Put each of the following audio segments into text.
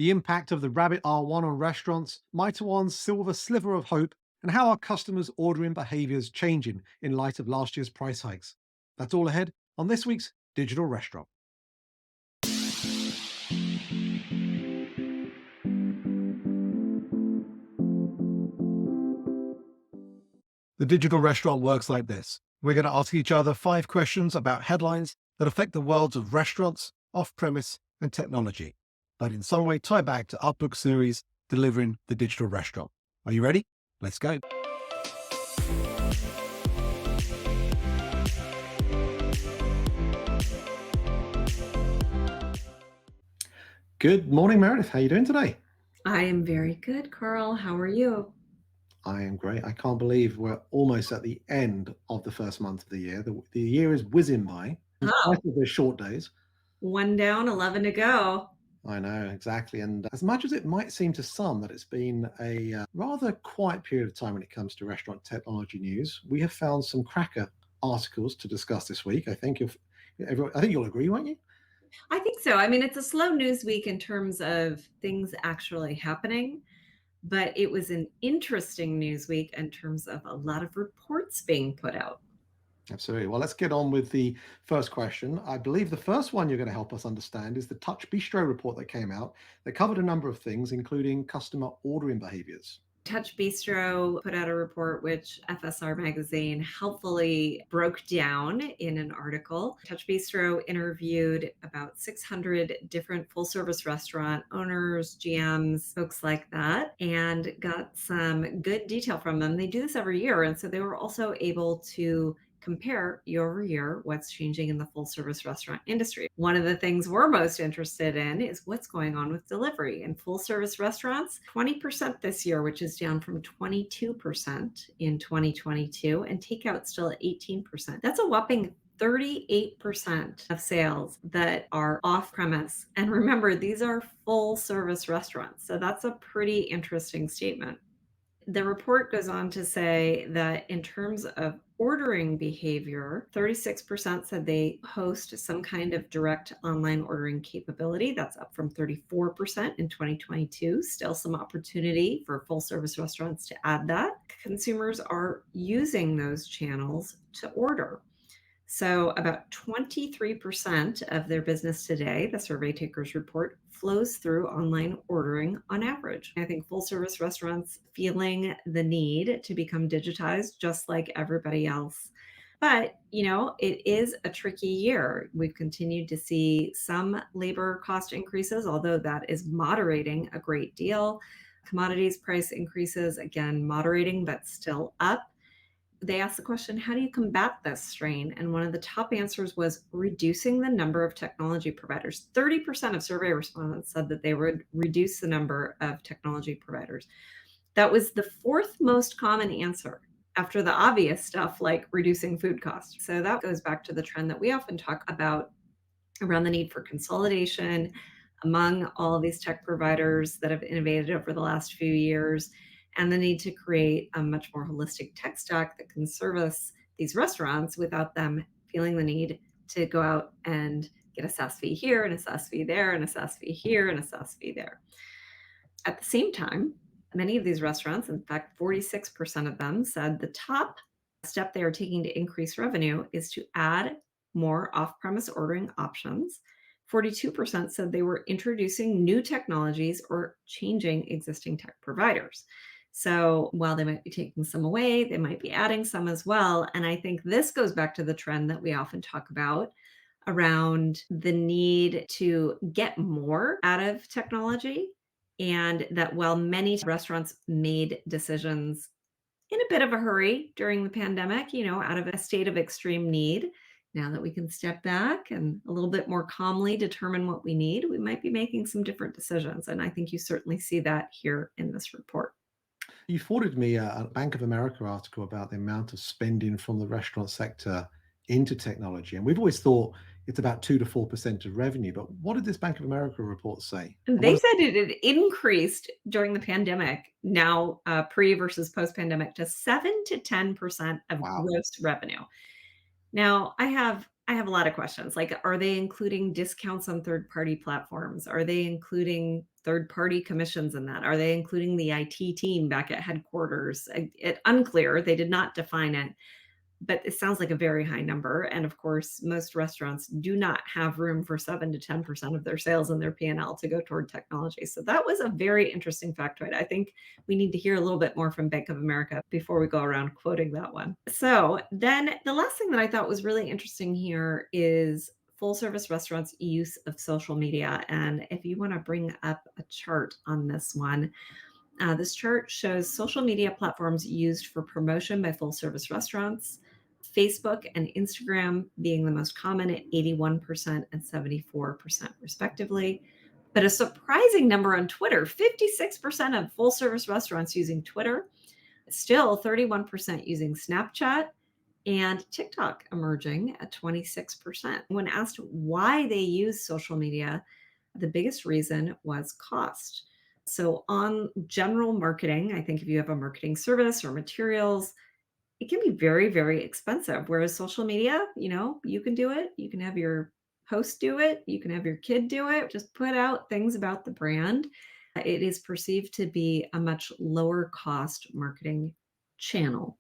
the impact of the Rabbit R1 on restaurants, Meituan's silver sliver of hope, and how our customers' ordering behaviors changing in light of last year's price hikes. That's all ahead on this week's Digital Restaurant. The digital restaurant works like this. We're going to ask each other 5 questions about headlines that affect the worlds of restaurants, off-premise, and technology, but in some way tie back to our book series, Delivering the Digital Restaurant. Are you ready? Let's go. Good morning, Meredith. How are you doing today? I am very good, Carl. How are you? I am great. I can't believe we're almost at the end of the first month of the year. The year is whizzing by, in spite Oh, of the short days. one down, 11 to go. I know, exactly. And as much as it might seem to some that it's been a rather quiet period of time when it comes to restaurant technology news, we have found some cracker articles to discuss this week. I think you'll agree, won't you? I think so. I mean, it's a slow news week in terms of things actually happening, but it was an interesting news week in terms of a lot of reports being put out. Absolutely. Well, let's get on with the first question. I believe the first one you're going to help us understand is the Touch Bistro report that came out that covered a number of things, including customer ordering behaviors. Touch Bistro put out a report which FSR magazine helpfully broke down in an article. Touch Bistro interviewed about 600 different full service restaurant owners, GMs, folks like that, and got some good detail from them. They do this every year. And so they were also able to compare year over year what's changing in the full service restaurant industry. One of the things we're most interested in is what's going on with delivery in full service restaurants. 20% this year, which is down from 22% in 2022, and takeout still at 18%. That's a whopping 38% of sales that are off premise. And remember, these are full service restaurants. So that's a pretty interesting statement. The report goes on to say that in terms of ordering behavior, 36% said they host some kind of direct online ordering capability. That's up from 34% in 2022. Still some opportunity for full service restaurants to add that. Consumers are using those channels to order. So, about 23% of their business today, the survey takers report, flows through online ordering on average. I think full service restaurants feeling the need to become digitized just like everybody else. But, it is a tricky year. We've continued to see some labor cost increases, although that is moderating a great deal. Commodities price increases, again, moderating, but still up. They asked the question, how do you combat this strain? And one of the top answers was reducing the number of technology providers. 30% of survey respondents said that they would reduce the number of technology providers. That was the fourth most common answer after the obvious stuff like reducing food costs. So that goes back to the trend that we often talk about around the need for consolidation among all of these tech providers that have innovated over the last few years, and the need to create a much more holistic tech stack that can service these restaurants without them feeling the need to go out and get a SaaS fee here and a SaaS fee there and a SaaS fee here and a SaaS fee there. At the same time, many of these restaurants, in fact, 46% of them said the top step they are taking to increase revenue is to add more off premise ordering options. 42% said they were introducing new technologies or changing existing tech providers. So while they might be taking some away, they might be adding some as well. And I think this goes back to the trend that we often talk about around the need to get more out of technology. And that while many restaurants made decisions in a bit of a hurry during the pandemic, out of a state of extreme need, now that we can step back and a little bit more calmly determine what we need, we might be making some different decisions. And I think you certainly see that here in this report. You forwarded me a Bank of America article about the amount of spending from the restaurant sector into technology. And we've always thought it's about 2 to 4% of revenue. But what did this Bank of America report say? And And what they is, said it had increased during the pandemic, now pre versus post pandemic, to 7 to 10% of wow. gross revenue. Now, I I have a lot of questions. Like, are they including discounts on third-party platforms? Are they including third-party commissions in that? Are they including the IT team back at headquarters? Unclear. They did not define it, but it sounds like a very high number. And of course, most restaurants do not have room for 7 to 10% of their sales in their P&L to go toward technology. So that was a very interesting factoid. I think we need to hear a little bit more from Bank of America before we go around quoting that one. So then the last thing that I thought was really interesting here is full service restaurants' use of social media. And if you want to bring up a chart on this one, this chart shows social media platforms used for promotion by full service restaurants, Facebook and Instagram being the most common at 81% and 74%, respectively. But a surprising number on Twitter, 56% of full service restaurants using Twitter, still 31% using Snapchat, and TikTok emerging at 26%. When asked why they use social media, the biggest reason was cost. So, on general marketing, I think if you have a marketing service or materials, it can be very, very expensive. Whereas social media, you can do it. You can have your host do it. You can have your kid do it. Just put out things about the brand. It is perceived to be a much lower cost marketing channel.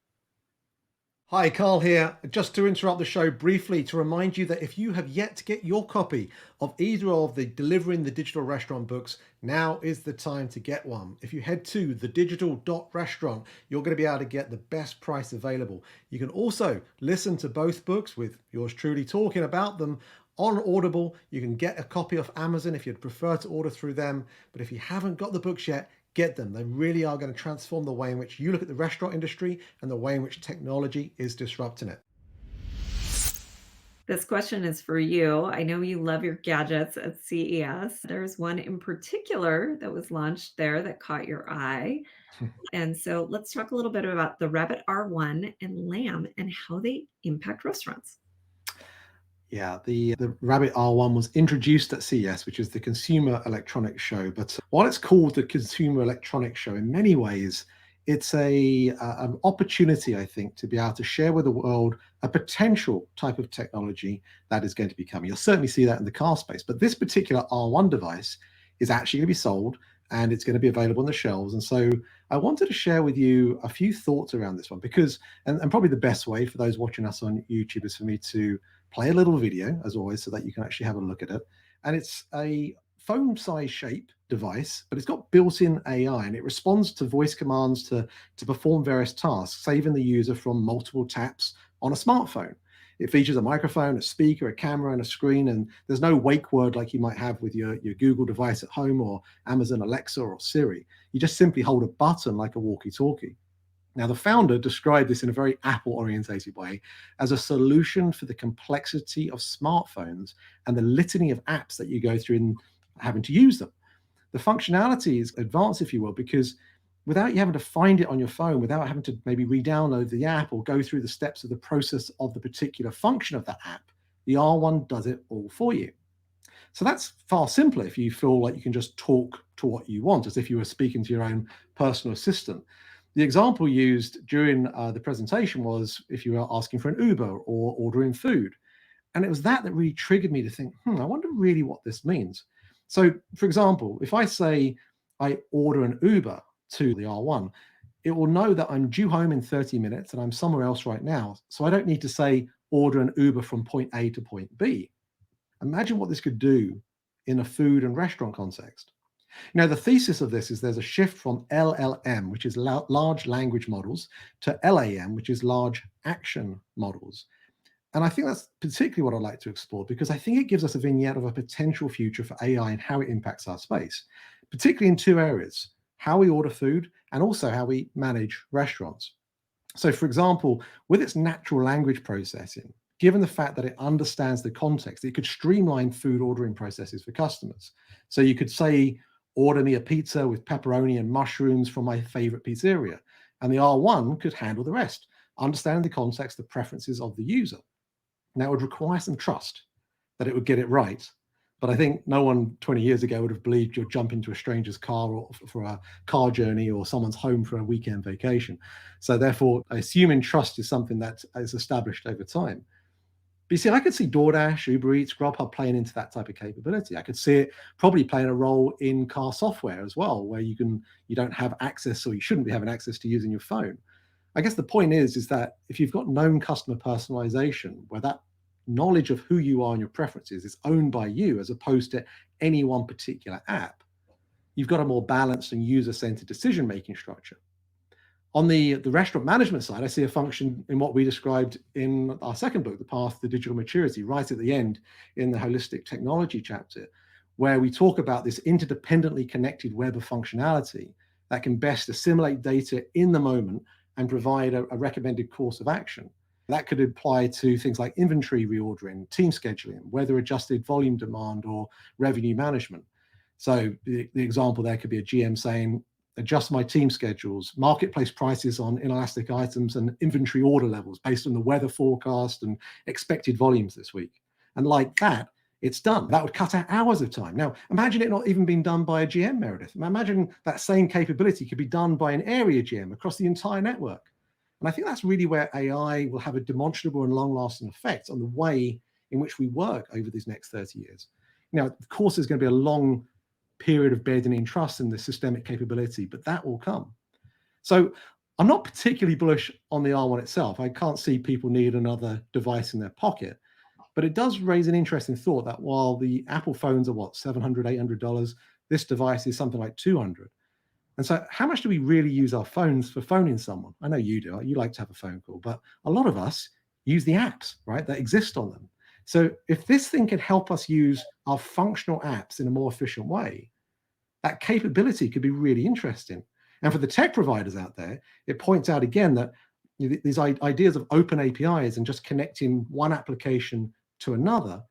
Hi, Carl here. Just to interrupt the show briefly to remind you that if you have yet to get your copy of either of the Delivering the Digital Restaurant books, now is the time to get one. If you head to thedigital.restaurant, you're going to be able to get the best price available. You can also listen to both books with yours truly talking about them on Audible. You can get a copy off Amazon if you'd prefer to order through them. But if you haven't got the books yet, get them. They really are going to transform the way in which you look at the restaurant industry and the way in which technology is disrupting it. This question is for you. I know you love your gadgets at CES. There's one in particular that was launched there that caught your eye. And so let's talk a little bit about the Rabbit R1 and LAM and how they impact restaurants. Yeah, the Rabbit R1 was introduced at CES, which is the Consumer Electronics Show. But while it's called the Consumer Electronics Show, in many ways, it's an opportunity, I think, to be able to share with the world a potential type of technology that is going to be coming. You'll certainly see that in the car space. But this particular R1 device is actually going to be sold and it's going to be available on the shelves. And so I wanted to share with you a few thoughts around this one because, and probably the best way for those watching us on YouTube is for me to play a little video, as always, so that you can actually have a look at it. And it's a phone size shape device, but it's got built-in AI and it responds to voice commands to perform various tasks, saving the user from multiple taps on a smartphone. It features a microphone, a speaker, a camera, and a screen, and there's no wake word like you might have with your Google device at home or Amazon Alexa or Siri. You just simply hold a button like a walkie-talkie. Now, the founder described this in a very Apple-orientated way as a solution for the complexity of smartphones and the litany of apps that you go through in having to use them. The functionality is advanced, if you will, because without you having to find it on your phone, without having to maybe re-download the app or go through the steps of the process of the particular function of that app, the R1 does it all for you. So that's far simpler if you feel like you can just talk to what you want, as if you were speaking to your own personal assistant. The example used during the presentation was if you were asking for an Uber or ordering food. And it was that really triggered me to think, I wonder really what this means. So, for example, if I say I order an Uber to the R1, it will know that I'm due home in 30 minutes and I'm somewhere else right now. So I don't need to say order an Uber from point A to point B. Imagine what this could do in a food and restaurant context. Now, the thesis of this is there's a shift from LLM, which is large language models, to LAM, which is large action models. And I think that's particularly what I'd like to explore because I think it gives us a vignette of a potential future for AI and how it impacts our space, particularly in two areas, how we order food and also how we manage restaurants. So, for example, with its natural language processing, given the fact that it understands the context, it could streamline food ordering processes for customers. So you could say, order me a pizza with pepperoni and mushrooms from my favorite pizzeria. And the R1 could handle the rest, understanding the context, the preferences of the user. Now, it would require some trust that it would get it right. But I think no one 20 years ago would have believed you'd jump into a stranger's car or for a car journey or someone's home for a weekend vacation. So therefore, assuming trust is something that is established over time. But you see, I could see DoorDash, Uber Eats, Grubhub playing into that type of capability. I could see it probably playing a role in car software as well, where you don't have access, or you shouldn't be having access to using your phone. I guess the point is that if you've got known customer personalization, where that knowledge of who you are and your preferences is owned by you as opposed to any one particular app, you've got a more balanced and user-centered decision-making structure. On the restaurant management side, I see a function in what we described in our second book, The Path to Digital Maturity, right at the end in the holistic technology chapter, where we talk about this interdependently connected web of functionality that can best assimilate data in the moment and provide a recommended course of action. That could apply to things like inventory reordering, team scheduling, weather adjusted volume demand, or revenue management. So the example there could be a GM saying, adjust my team schedules, marketplace prices on inelastic items, and inventory order levels based on the weather forecast and expected volumes this week. And like that, it's done. That would cut out hours of time. Now, imagine it not even being done by a GM, Meredith. Imagine that same capability could be done by an area GM across the entire network. And I think that's really where AI will have a demonstrable and long-lasting effect on the way in which we work over these next 30 years. Now, of course, there's going to be a long period of bedding in trust and the systemic capability, but that will come. So I'm not particularly bullish on the R1 itself. I can't see people need another device in their pocket, but it does raise an interesting thought that while the Apple phones are what, $700, $800, this device is something like $200. And so how much do we really use our phones for phoning someone? I know you do, you like to have a phone call, but a lot of us use the apps, right, that exist on them. So if this thing can help us use our functional apps in a more efficient way, that capability could be really interesting. And for the tech providers out there, it points out again that these ideas of open APIs and just connecting one application to another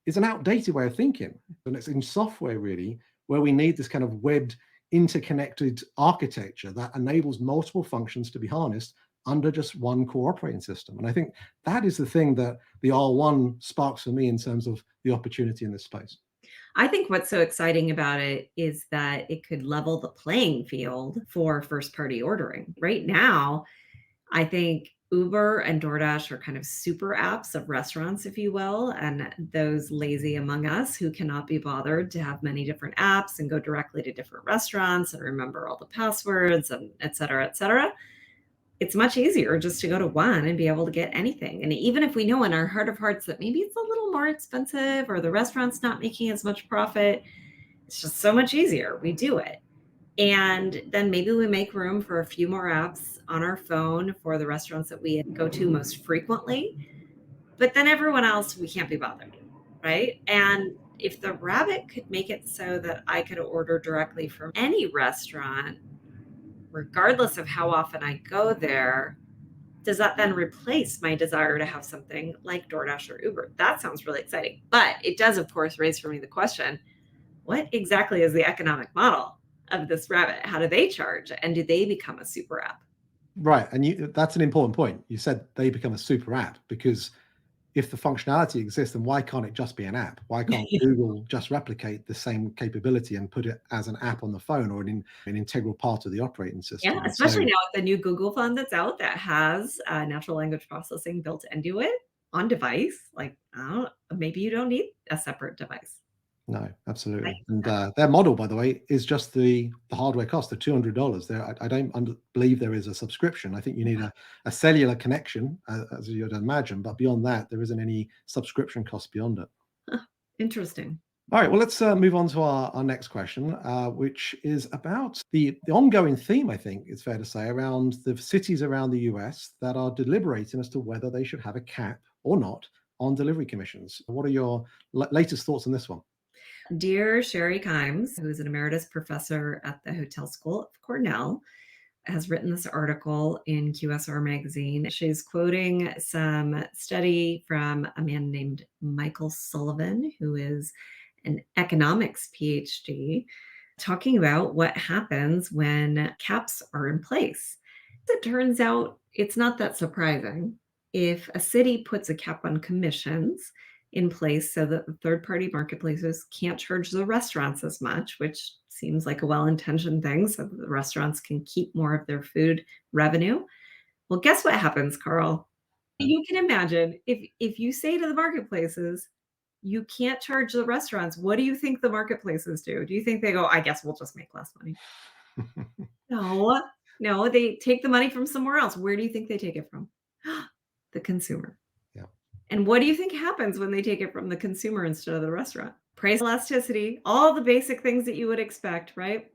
is an outdated way of thinking. And it's in software really where we need this kind of webbed, interconnected architecture that enables multiple functions to be harnessed under just one core operating system. And I think that is the thing that the R1 sparks for me in terms of the opportunity in this space. I think what's so exciting about it is that it could level the playing field for first party ordering. Right now, I think Uber and DoorDash are kind of super apps of restaurants, if you will, and those lazy among us who cannot be bothered to have many different apps and go directly to different restaurants and remember all the passwords and et cetera, et cetera. It's much easier just to go to one and be able to get anything. And even if we know in our heart of hearts that maybe it's a little more expensive or the restaurant's not making as much profit, it's just so much easier. We do it. And then maybe we make room for a few more apps on our phone for the restaurants that we go to most frequently. But then everyone else, we can't be bothered, right? And if the Rabbit could make it so that I could order directly from any restaurant, regardless of how often I go there, does that then replace my desire to have something like DoorDash or Uber? That sounds really exciting. But it does, of course, raise for me the question, what exactly is the economic model of this Rabbit? How do they charge? And do they become a super app? Right. And that's an important point. You said they become a super app because if the functionality exists, then why can't it just be an app? Why can't Google just replicate the same capability and put it as an app on the phone or an integral part of the operating system? Yeah, especially now with the new Google phone that's out that has natural language processing built into it on device. Like, maybe you don't need a separate device. No, absolutely. And their model, by the way, is just the hardware cost, the $200. I don't believe there is a subscription. I think you need a cellular connection, as you'd imagine. But beyond that, there isn't any subscription cost beyond it. Interesting. All right, well, let's move on to our next question, which is about the ongoing theme, I think it's fair to say, around the cities around the US that are deliberating as to whether they should have a cap or not on delivery commissions. What are your latest thoughts on this one? Dear Sherry Kimes, who is an emeritus professor at the Hotel School of Cornell, has written this article in QSR magazine. She's quoting some study from a man named Michael Sullivan, who is an economics PhD, talking about what happens when caps are in place. It turns out it's not that surprising. If a city puts a cap on commissions in place so that the third-party marketplaces can't charge the restaurants as much, which seems like a well-intentioned thing so that the restaurants can keep more of their food revenue. Well, guess what happens, Carl? You can imagine if you say to the marketplaces, "You can't charge the restaurants," what do you think the marketplaces do? Do you think they go, "I guess we'll just make less money?" No, no, they take the money from somewhere else. Where do you think they take it from? The consumer. Yeah. And what do you think happens when they take it from the consumer instead of the restaurant? Price elasticity, all the basic things that you would expect, right?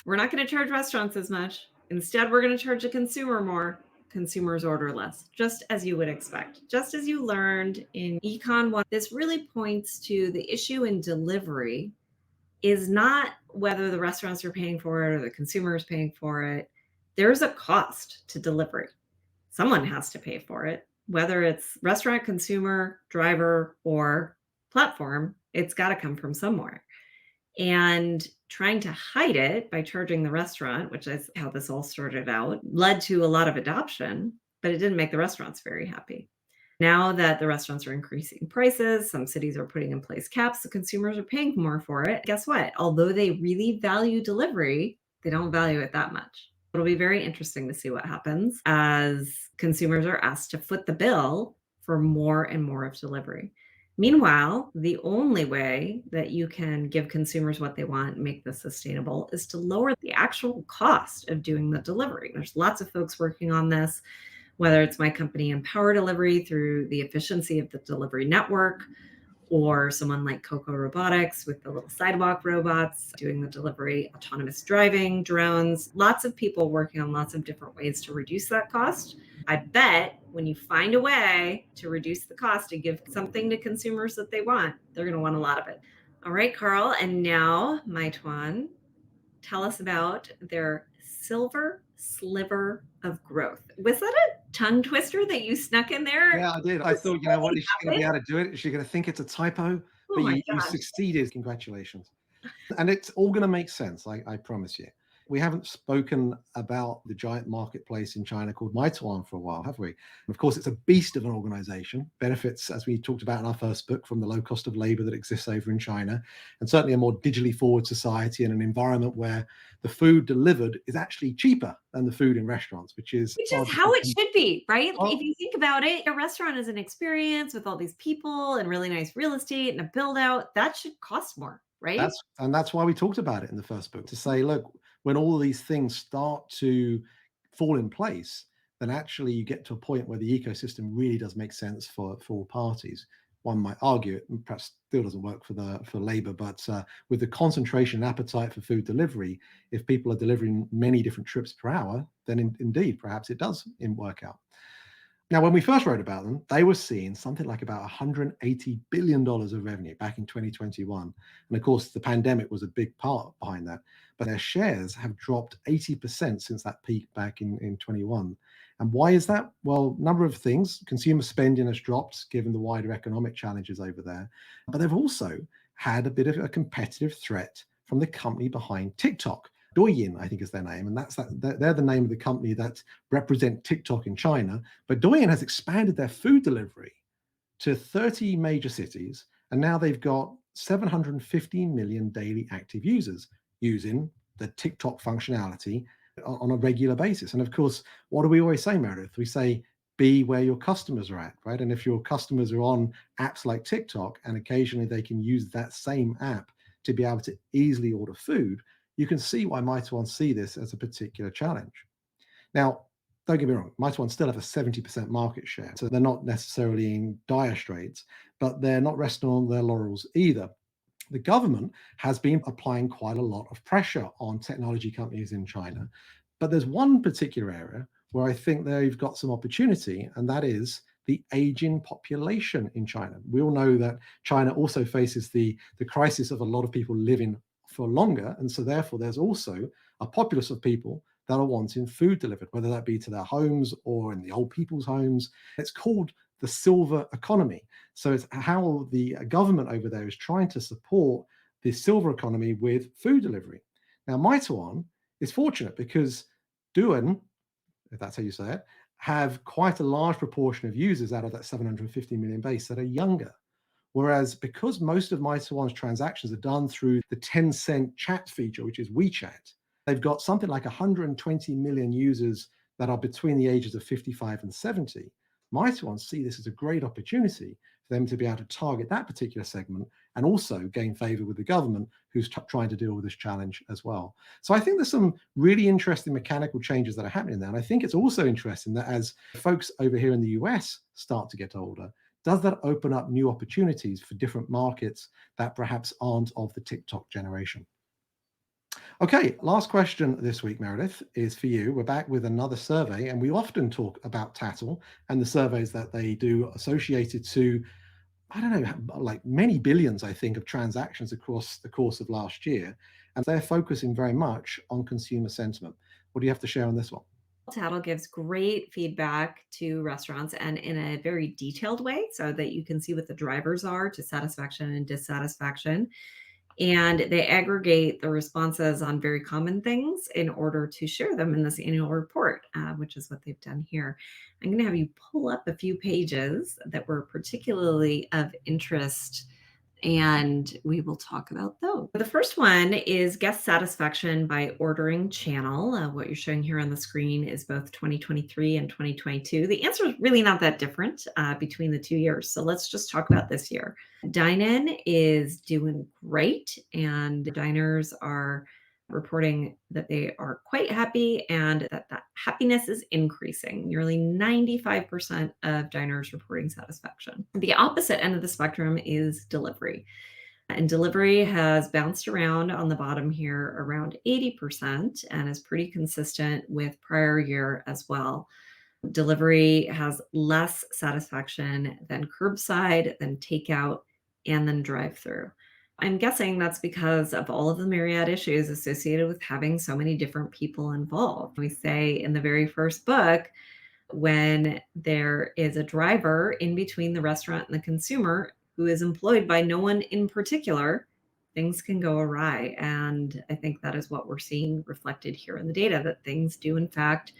We're not gonna charge restaurants as much. Instead, we're gonna charge the consumer more. Consumers order less, just as you would expect. Just as you learned in Econ 1, this really points to the issue in delivery is not whether the restaurants are paying for it or the consumer is paying for it. There's a cost to delivery. Someone has to pay for it, whether it's restaurant, consumer, driver, or platform, it's got to come from somewhere. And trying to hide it by charging the restaurant, which is how this all started out, led to a lot of adoption, but it didn't make the restaurants very happy. Now that the restaurants are increasing prices, some cities are putting in place caps, the consumers are paying more for it. Guess what? Although they really value delivery, they don't value it that much. It'll be very interesting to see what happens as consumers are asked to foot the bill for more and more of delivery. Meanwhile, the only way that you can give consumers what they want and make this sustainable is to lower the actual cost of doing the delivery. There's lots of folks working on this, whether it's my company Empower Delivery through the efficiency of the delivery network, or someone like Coco Robotics with the little sidewalk robots doing the delivery, autonomous driving, drones, lots of people working on lots of different ways to reduce that cost. I bet when you find a way to reduce the cost and give something to consumers that they want, they're going to want a lot of it. All right, Carl. And now, Meituan, tell us about their silver sliver of growth. Was that a tongue twister that you snuck in there? Yeah, I did. I Just thought, you know what, really is she gonna be happen? able to do it? Is she gonna think it's a typo? Oh But my you gosh. succeeded. Congratulations. And it's all gonna make sense, I promise you. We haven't spoken about the giant marketplace in China called Meituan for a while, have we? And of course, it's a beast of an organization, benefits, as we talked about in our first book, from the low cost of labor that exists over in China, and certainly a more digitally forward society and an environment where the food delivered is actually cheaper than the food in restaurants, which is Which is how arguably it should be, right? If well, you think about it, a restaurant is an experience with all these people and really nice real estate and a build out. That should cost more, right? that's why we talked about it in the first book, to say, look, when all these things start to fall in place, then actually you get to a point where the ecosystem really does make sense for all parties. One might argue it perhaps still doesn't work for labor, but with the concentration and appetite for food delivery, if people are delivering many different trips per hour, then indeed perhaps it does work out. Now, when we first wrote about them, they were seeing something like about $180 billion of revenue back in 2021. And of course, the pandemic was a big part behind that. But their shares have dropped 80% since that peak back in 21. And why is that? Well, a number of things. Consumer spending has dropped given the wider economic challenges over there. But they've also had a bit of a competitive threat from the company behind TikTok. Douyin, I think is their name, and they're the name of the company that represent TikTok in China. But Douyin has expanded their food delivery to 30 major cities, and now they've got 750 million daily active users using the TikTok functionality on a regular basis. And of course, what do we always say, Meredith? We say, be where your customers are at, right? And if your customers are on apps like TikTok, and occasionally they can use that same app to be able to easily order food, you can see why Meituan see this as a particular challenge. Now, don't get me wrong, Meituan still have a 70% market share, so they're not necessarily in dire straits, but they're not resting on their laurels either. The government has been applying quite a lot of pressure on technology companies in China, but there's one particular area where I think they've got some opportunity, and that is the aging population in China. We all know that China also faces the crisis of a lot of people living for longer, and so therefore there's also a populace of people that are wanting food delivered, whether that be to their homes or in the old people's homes. It's called the silver economy. So it's how the government over there is trying to support the silver economy with food delivery. Now, Meituan is fortunate because Douyin, if that's how you say it, have quite a large proportion of users out of that 750 million base that are younger. Whereas because most of Meituan's transactions are done through the Tencent chat feature, which is WeChat, they've got something like 120 million users that are between the ages of 55 and 70. Meituan see this as a great opportunity for them to be able to target that particular segment and also gain favor with the government who's trying to deal with this challenge as well. So I think there's some really interesting mechanical changes that are happening there. And I think it's also interesting that as folks over here in the US start to get older, does that open up new opportunities for different markets that perhaps aren't of the TikTok generation? Okay, last question this week, Meredith, is for you. We're back with another survey, and we often talk about Tattle and the surveys that they do associated to, I don't know, like many billions, I think, of transactions across the course of last year. And they're focusing very much on consumer sentiment. What do you have to share on this one? Tattle gives great feedback to restaurants and in a very detailed way so that you can see what the drivers are to satisfaction and dissatisfaction. And they aggregate the responses on very common things in order to share them in this annual report, which is what they've done here. I'm going to have you pull up a few pages that were particularly of interest, and we will talk about those. The first one is guest satisfaction by ordering channel. What you're showing here on the screen is both 2023 and 2022. The answer is really not that different between the 2 years. So let's just talk about this year. Dine-in is doing great, and diners are reporting that they are quite happy and that happiness is increasing. Nearly 95% of diners reporting satisfaction. The opposite end of the spectrum is delivery. And delivery has bounced around on the bottom here around 80% and is pretty consistent with prior year as well. Delivery has less satisfaction than curbside, than takeout, and then drive-through. I'm guessing that's because of all of the myriad issues associated with having so many different people involved. We say in the very first book, when there is a driver in between the restaurant and the consumer who is employed by no one in particular, things can go awry. And I think that is what we're seeing reflected here in the data, that things do in fact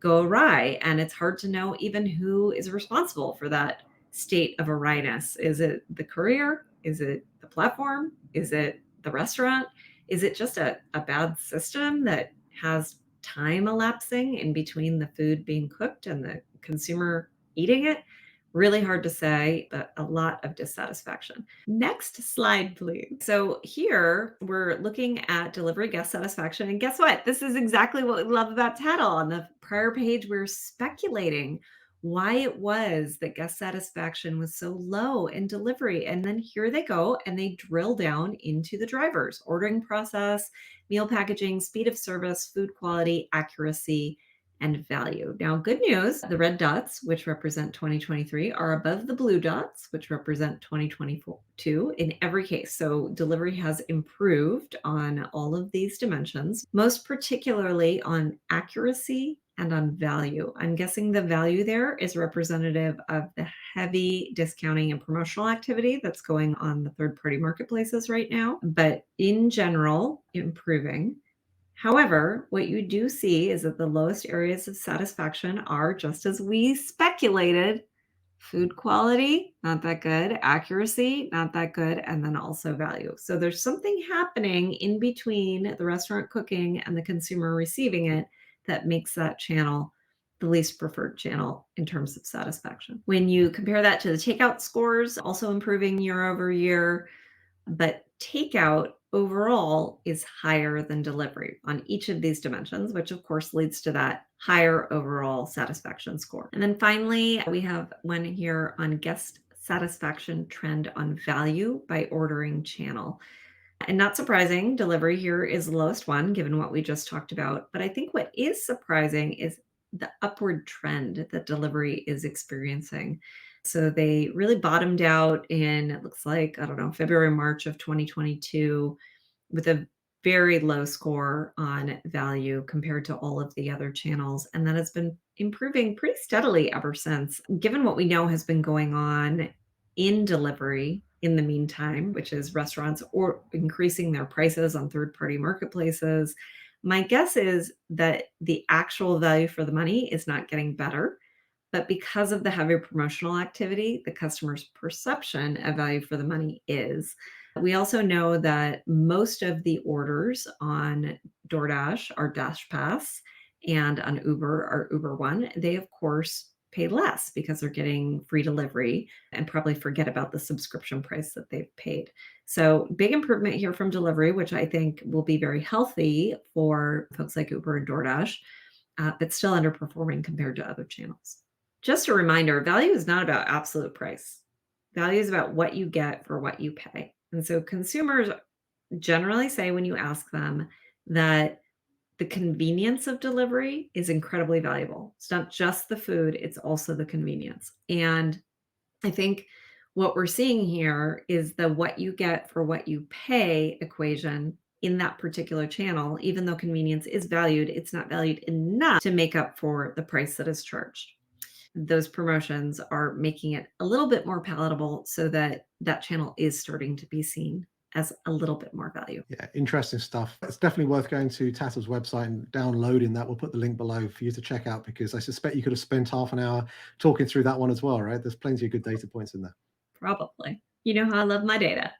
go awry. And it's hard to know even who is responsible for that state of awryness. Is it the courier? Is it the platform? Is it the restaurant? Is it just a bad system that has time elapsing in between the food being cooked and the consumer eating it? Really hard to say, but a lot of dissatisfaction. Next slide, please. So here we're looking at delivery guest satisfaction. And guess what? This is exactly what we love about Tattle. On the prior page, we we're speculating why it was that guest satisfaction was so low in delivery. And then here they go and they drill down into the drivers: ordering process, meal packaging, speed of service, food quality, accuracy, and value. Now, good news, the red dots, which represent 2023, are above the blue dots, which represent 2022 in every case. So delivery has improved on all of these dimensions, most particularly on accuracy and on value. I'm guessing the value there is representative of the heavy discounting and promotional activity that's going on the third-party marketplaces right now, but in general, improving. However, what you do see is that the lowest areas of satisfaction are, just as we speculated, food quality, not that good, accuracy, not that good, and then also value. So there's something happening in between the restaurant cooking and the consumer receiving it that makes that channel the least preferred channel in terms of satisfaction. When you compare that to the takeout scores, also improving year over year, but takeout overall is higher than delivery on each of these dimensions, which of course leads to that higher overall satisfaction score. And then finally, we have one here on guest satisfaction trend on value by ordering channel. And not surprising, delivery here is the lowest one, given what we just talked about. But I think what is surprising is the upward trend that delivery is experiencing. So they really bottomed out in, it looks like, I don't know, February, March of 2022, with a very low score on value compared to all of the other channels. And that has been improving pretty steadily ever since. Given what we know has been going on in delivery in the meantime, which is restaurants or increasing their prices on third-party marketplaces, my guess is that the actual value for the money is not getting better. But because of the heavy promotional activity, the customer's perception of value for the money is. We also know that most of the orders on DoorDash are Dash Pass and on Uber are Uber One. They, of course, pay less because they're getting free delivery and probably forget about the subscription price that they've paid. So big improvement here from delivery, which I think will be very healthy for folks like Uber and DoorDash, but still underperforming compared to other channels. Just a reminder, value is not about absolute price. Value is about what you get for what you pay. And so consumers generally say when you ask them that the convenience of delivery is incredibly valuable. It's not just the food, it's also the convenience. And I think what we're seeing here is the what you get for what you pay equation in that particular channel. Even though convenience is valued, it's not valued enough to make up for the price that is charged. Those promotions are making it a little bit more palatable so that that channel is starting to be seen as a little bit more value. Yeah, interesting stuff. It's definitely worth going to Tattle's website and downloading that. We'll put the link below for you to check out, because I suspect you could have spent half an hour talking through that one as well, right? There's plenty of good data points in there. Probably. You know how I love my data.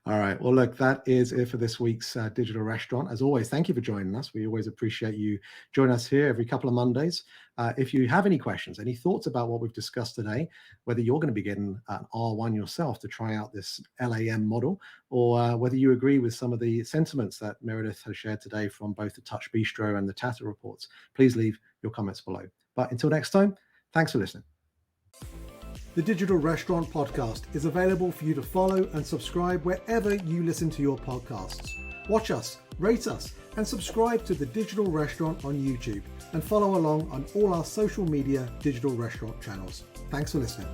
All right. Well, look, that is it for this week's Digital Restaurant. As always, thank you for joining us. We always appreciate you joining us here every couple of Mondays. If you have any questions, any thoughts about what we've discussed today, whether you're going to be getting an R1 yourself to try out this LAM model, or whether you agree with some of the sentiments that Meredith has shared today from both the Touch Bistro and the Tattle reports, please leave your comments below. But until next time, thanks for listening. The Digital Restaurant Podcast is available for you to follow and subscribe wherever you listen to your podcasts. Watch us, rate us, and subscribe to The Digital Restaurant on YouTube, and follow along on all our social media digital restaurant channels. Thanks for listening.